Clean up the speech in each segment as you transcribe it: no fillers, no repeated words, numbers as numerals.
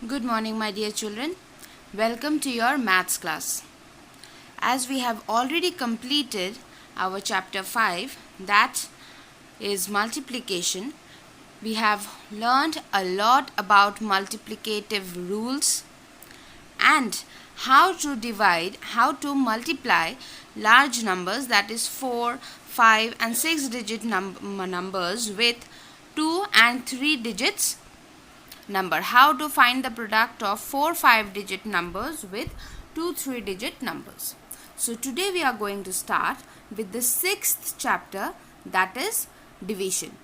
Good morning, my dear children. Welcome to your maths class. As we have already completed our chapter 5, that is multiplication, we have learned a lot about multiplicative rules and how to multiply large numbers, that is 4, 5 and 6 digit numbers with 2 and 3 digits number. How to find the product of 4 5 digit numbers with 2 3 digit numbers. So today we are going to start with the 6th chapter, that is division.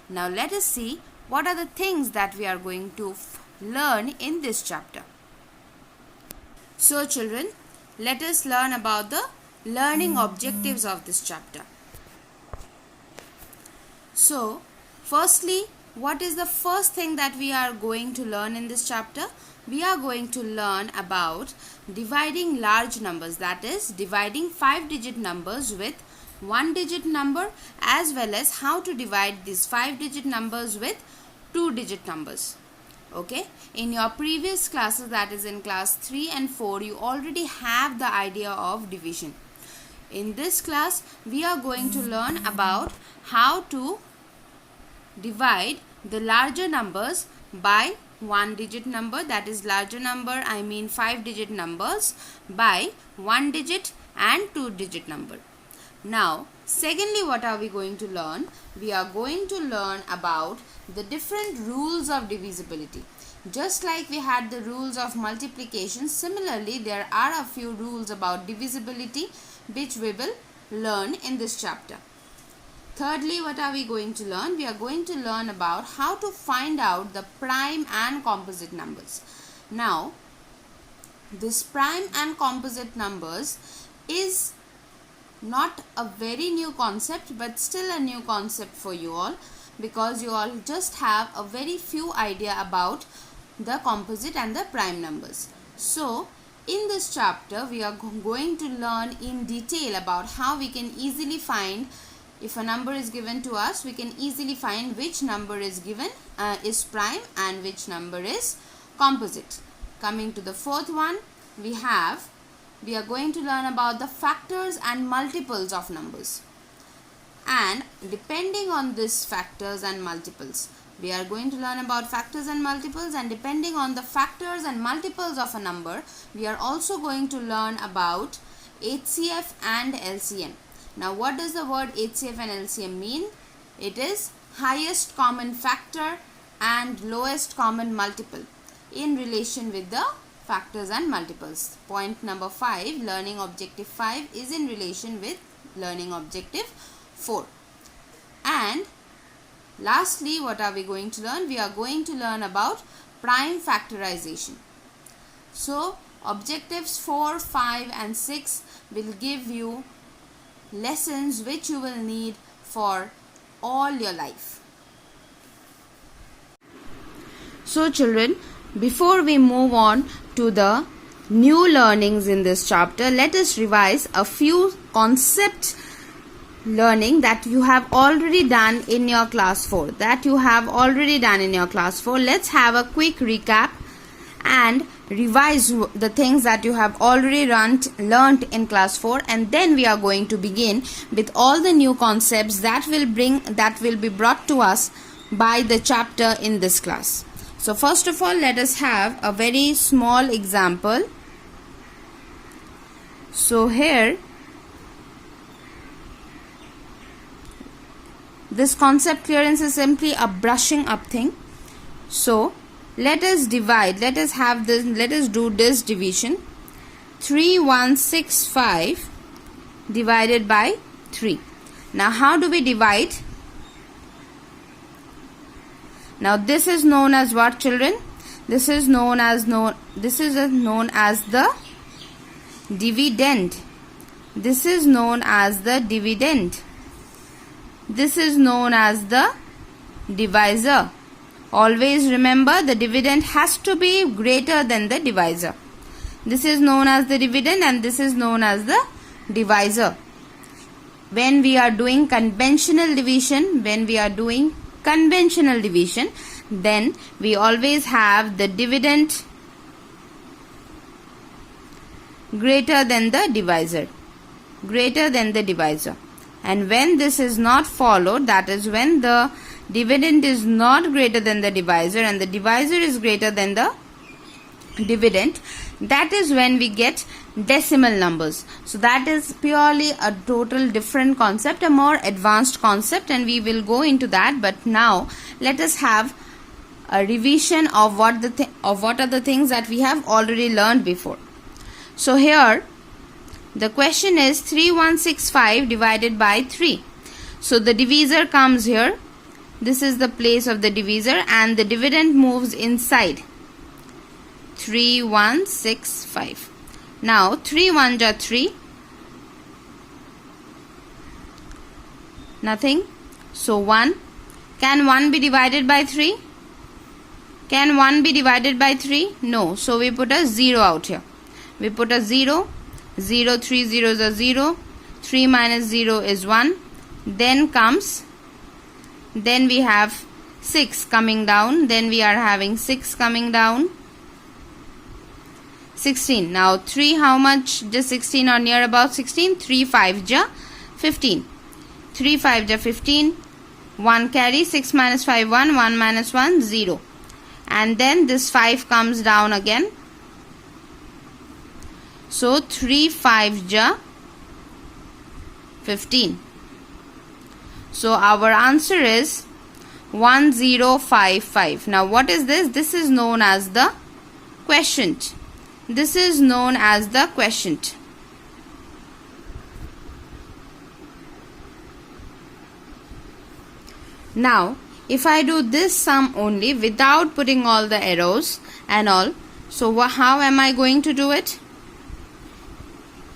Now let us see what are the things that we are going to learn in this chapter. So children, let us learn about the learning objectives of this chapter. So firstly, what is the first thing that we are going to learn in this chapter? We are going to learn about dividing large numbers, that is dividing 5 digit numbers with 1 digit number, as well as how to divide these 5 digit numbers with 2 digit numbers. Okay, in your previous classes, that is in class 3 and 4, you already have the idea of division. In this class, we are going to learn about how to divide the larger numbers by 1 digit number, that is larger number, I mean 5 digit numbers, by 1 digit and 2 digit number. Now secondly, what are we going to learn? We are going to learn about the different rules of divisibility. Just like we had the rules of multiplication, similarly there are a few rules about divisibility which we will learn in this chapter. Thirdly, what are we going to learn? We are going to learn about how to find out the prime and composite numbers. Now, this prime and composite numbers is not a very new concept, but still a new concept for you all, because you all just have a very few idea about the composite and the prime numbers. So, in this chapter, we are going to learn in detail about how we can easily find, if a number is given to us, we can easily find which number is given is prime and which number is composite. Coming to the fourth one, we are going to learn about the factors and multiples of numbers. And depending on these factors and multiples, we are going to learn about factors and multiples, and depending on the factors and multiples of a number, we are also going to learn about HCF and LCM. Now, what does the word HCF and LCM mean? It is highest common factor and lowest common multiple in relation with the factors and multiples. Point number 5, learning objective 5 is in relation with learning objective 4. And lastly, what are we going to learn? We are going to learn about prime factorization. So, objectives 4, 5 and 6 will give you lessons which you will need for all your life. So children, before we move on to the new learnings in this chapter, let us revise a few concept learning that you have already done in your class 4. Let's have a quick recap and revise the things that you have already learnt in class 4, and then we are going to begin with all the new concepts that will be brought to us by the chapter in this class. So first of all, let us have a very small example. So here, this concept clearance is simply a brushing up thing. So let us do this division. 3165 divided by 3. Now how do we divide? Now this is known as what, children? This is known as the dividend. This is known as the dividend. This is known as the divisor. Always remember, the dividend has to be greater than the divisor. This is known as the dividend and this is known as the divisor. When we are doing conventional division, then we always have the dividend greater than the divisor. And when this is not followed, that is when the dividend is not greater than the divisor and the divisor is greater than the dividend, that is when we get decimal numbers. So that is purely a total different concept, a more advanced concept, and we will go into that. But now let us have a revision of what are the things that we have already learned before. So here the question is 3165 divided by 3. So the divisor comes here. This is the place of the divisor and the dividend moves inside. 3165. Now 3 1 ja 3. Nothing. So 1. Can 1 be divided by 3? Can 1 be divided by 3? No. So we put a 0 out here. We put a 0. 0, 3 zeros are 0. 3 minus 0 is 1. Then we have 6 coming down. Then we are having 6 coming down. 16. Now 3, how much does 16 or near about 16? 3 5 ja 15. 3 5 ja 15. 1 carry. 6 minus 5 1. 1 minus 1 0. And then this 5 comes down again. So 3 5 ja 15. So our answer is 1055. Now what is this? This is known as the quotient. Now if I do this sum only without putting all the arrows and all, so how am I going to do it?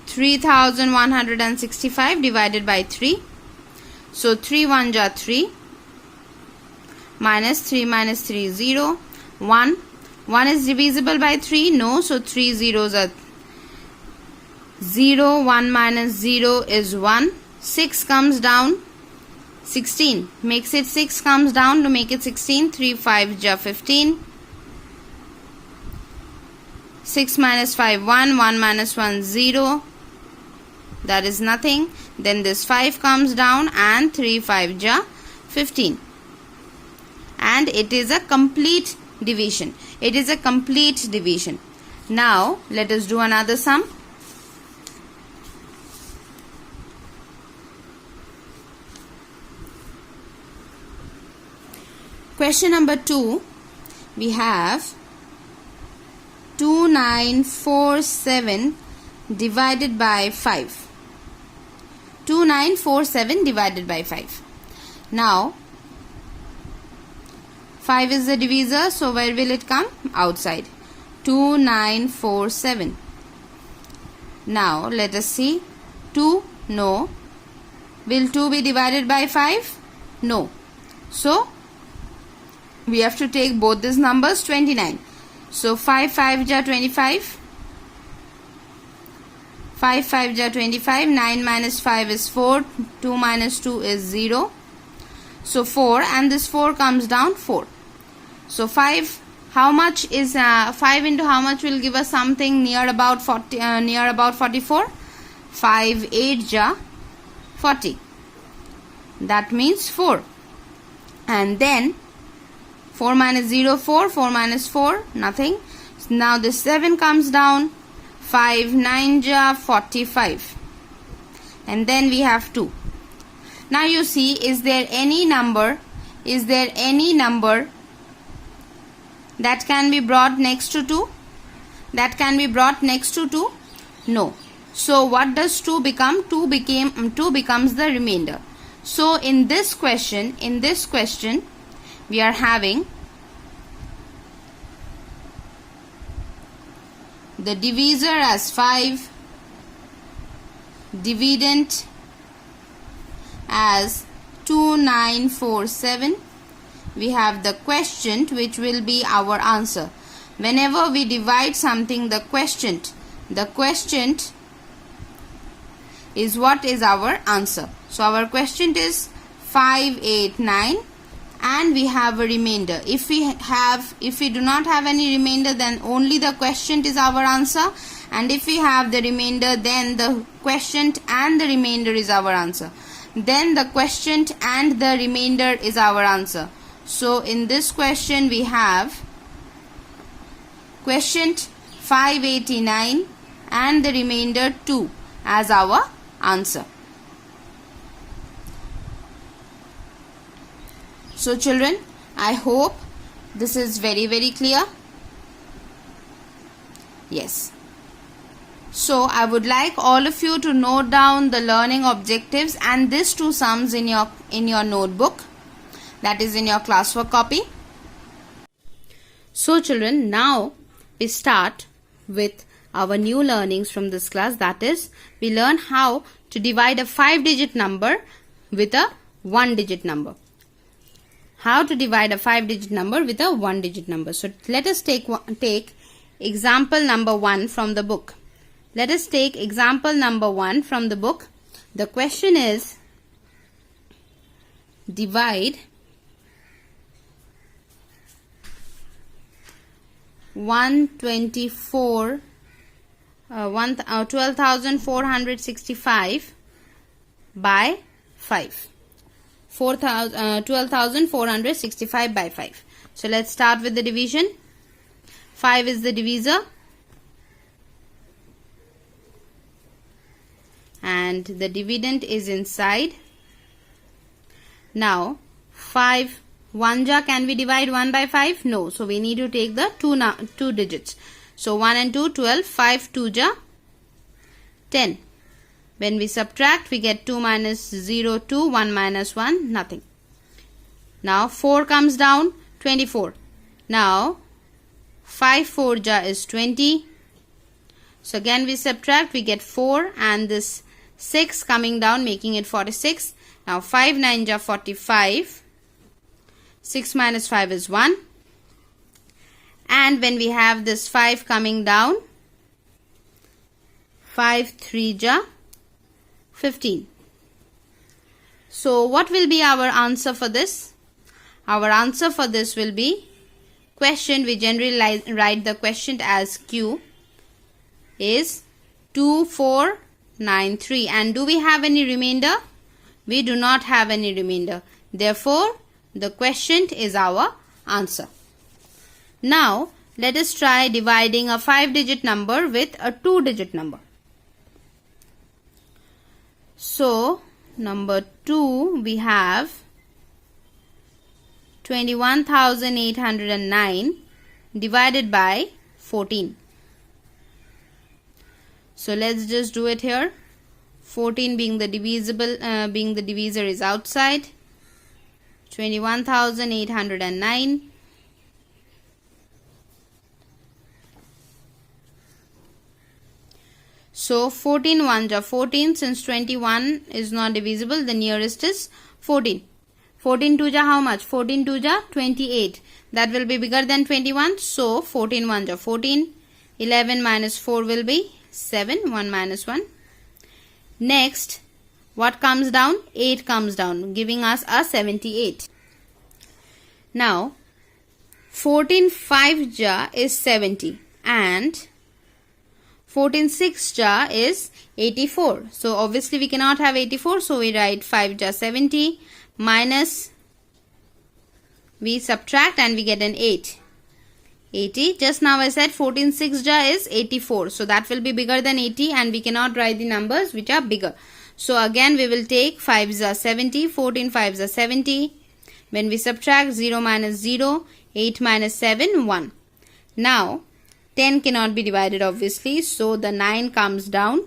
3165 divided by 3. So 3 1 ja 3. Minus 3 minus 3 0. 1. 1 is divisible by 3? No. So 3 zeros are 0. 1 minus 0 is 1. 6 comes down. 16. Makes it 6 comes down to make it 16. 3 5 ja 15. 6 minus 5 1. 1 minus 1 0. That is nothing. Then this 5 comes down and 3 5 ja 15. And it is a complete division. Now let us do another sum. Question number 2. We have 2947 divided by 5. 2947 divided by 5. Now 5 is the divisor, so where will it come? Outside. 2947. Now let us see. 2, no. Will 2 be divided by 5? No. So we have to take both these numbers. 29. So 5 5 ja 25. 5 5 ja 25. 9 minus 5 is 4. 2 minus 2 is 0. So 4, and this 4 comes down 4. So 5, how much is 5 into how much will give us something near about 40, near about 44? 5 8 ja 40. That means 4. And then 4 minus 0 4. 4 minus 4 nothing. Now this 7 comes down. 5 9 ja 45. And then we have 2. Now you see, is there any number that can be brought next to 2? No. So what does 2 become? 2 becomes the remainder. So in this question we are having the divisor as 5, dividend as 2947. We have the quotient, which will be our answer. Whenever we divide something, the quotient is what is our answer. So our quotient is 589, and we have a remainder. If we do not have any remainder, then only the quotient is our answer, and if we have the remainder, then the quotient and the remainder is our answer. Then the quotient and the remainder is our answer. So in this question we have quotient 589 and the remainder 2 as our answer. So children, I hope this is very clear. Yes. So I would like all of you to note down the learning objectives and these two sums in your notebook, that is in your classwork copy. So children, now we start with our new learnings from this class, that is we learn how to divide a 5-digit number with a 1-digit number. How to divide a 5-digit number with a 1-digit number. So let us take example number 1 from the book. Let us take example number 1 from the book. The question is, divide 12,465 by 5. 12,465 by 5. So let's start with the division. 5 is the divisor and the dividend is inside. Now 5 1 ja, can we divide 1 by 5? No. So we need to take the two digits. So 1 and 2, 12. 5 2 ja, 10. When we subtract, we get 2 minus 0, 2, 1 minus 1, nothing. Now 4 comes down, 24. Now 5 4 ja is 20. So again we subtract, we get 4 and this 6 coming down, making it 46. Now 5 9 ja 45. 6 minus 5 is 1. And when we have this 5 coming down, 5 3 ja 15. So what will be our answer for this? Our answer for this will be quotient. We generally write the quotient as Q is 2493. And do we have any remainder? We do not have any remainder. Therefore, the quotient is our answer. Now, let us try dividing a 5-digit number with a 2-digit number. So, number 2, we have 21,809 divided by 14. So, let's just do it here. 14 being the divisor is outside. 21,809 So 14 1 ja 14. Since 21 is not divisible, the nearest is 14. 14 2 ja how much? 14 2 ja 28. That will be bigger than 21. So 14 1 ja 14. 11 minus 4 will be 7. 1 minus 1. Next, what comes down? 8 comes down, giving us a 78. Now 14 5 ja is 70 and 14 6 ja is 84. So obviously we cannot have 84. So we write 5 ja 70 minus, we subtract and we get an 8. 80. Just now I said 14 6 ja is 84. So that will be bigger than 80 and we cannot write the numbers which are bigger. So again we will take 5 ja 70. 14 5 ja 70. When we subtract, 0 minus 0, 8 minus 7, 1. Now 10 cannot be divided obviously, so the 9 comes down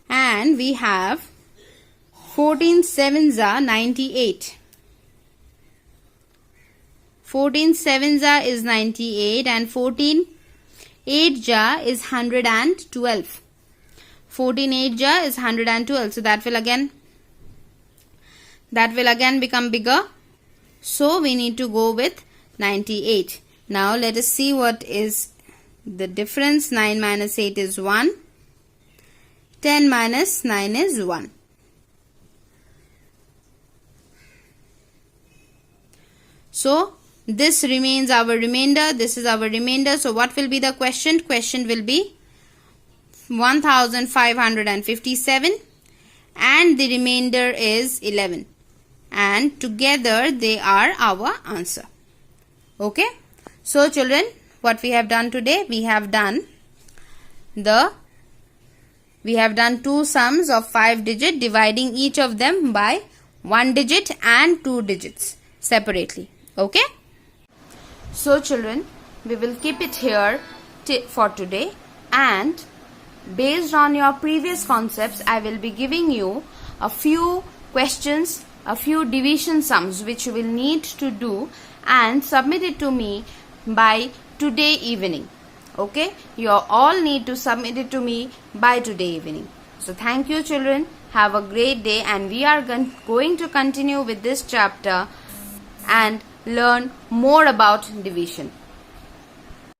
and we have 14 7s are 98. 14 7s are is 98 and 14 8 ja is 112. 14 8 ja is 112. So that will again become bigger. So we need to go with 98. Now let us see what is the difference. 9 minus 8 is 1. 10 minus 9 is 1. So this remains our remainder. This is our remainder. So what will be the question? Question will be 1557 and the remainder is 11. And together they are our answer. Okay. So children, what we have done today? We have done 2 sums of 5 digits, dividing each of them by 1 digit and 2 digits separately. Okay. So children, we will keep it here for today, and based on your previous concepts, I will be giving you a few questions, a few division sums which you will need to do and submit it to me by today evening. Okay, you all need to submit it to me by today evening. So thank you children, have a great day, and we are going to continue with this chapter and learn more about division.